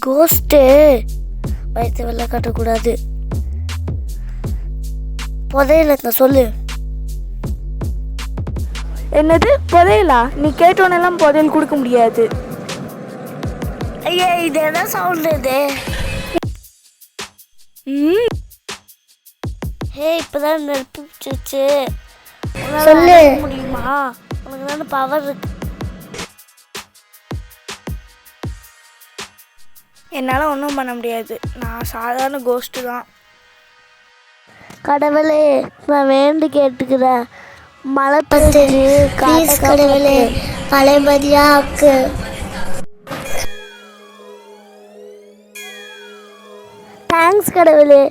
Ghost பயத்தை வெளில காட்டக்கூடாது. புதையல சொல்லு. என்னது புதையலா? நீ கேட்டோன்னெல்லாம் புதையல் கொடுக்க முடியாது. ஐயா, இது என்ன சவுண்ட் இது? இப்பதான் நெருப்பு பிடிச்சிச்சு. சொல்லு முடியுமா? உனக்கு தான் பவர் இருக்கு. என்னால் ஒன்றும் பண்ண முடியாது. நான் சாதாரண கோஸ்ட்டு தான். கடவுளே, நான் வேண்டி கேட்டுக்கிறேன். மழை பெஞ்சு கடவுளே பழையபதியா ஆக்கு. தேங்க்ஸ் கடவுளே,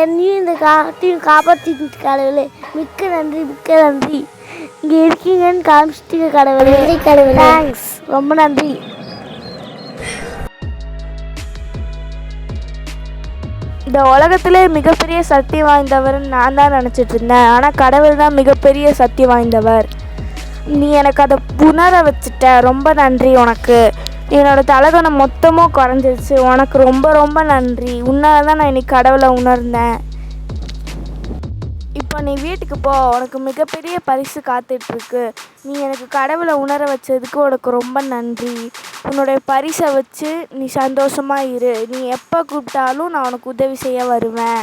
என்னையும் இந்த காட்டையும் காப்பாற்றிட்டு கடவுளே. மிக்க நன்றி, மிக்க நன்றி. இங்கே இருக்கீங்கன்னு காமிச்சிட்டீங்க கடவுளே. கடவுளே தேங்க்ஸ், ரொம்ப நன்றி. இந்த உலகத்திலே மிகப்பெரிய சக்தி வாய்ந்தவர் நான் தான் நினச்சிட்டு இருந்தேன். ஆனால் கடவுள் தான் மிகப்பெரிய சக்தி வாய்ந்தவர். நீ எனக்கு அதை உணர வச்சுட்ட. ரொம்ப நன்றி உனக்கு. என்னோடய தலகணம் மொத்தமும் குறைஞ்சிருச்சு. உனக்கு ரொம்ப ரொம்ப நன்றி. உன்னால் தான் நான் இன்னைக்கு கடவுளை உணர்ந்தேன். இப்போ நீ வீட்டுக்கு போ. உனக்கு மிகப்பெரிய பரிசு காத்துட்ருக்கு. நீ எனக்கு கடவுளை உணர வச்சதுக்கு உனக்கு ரொம்ப நன்றி. உன்னுடைய பரிசை வச்சு நீ சந்தோஷமாக இரு. நீ எப்போ கூப்பிட்டாலும் நான் உனக்கு உதவி செய்ய வருவேன்.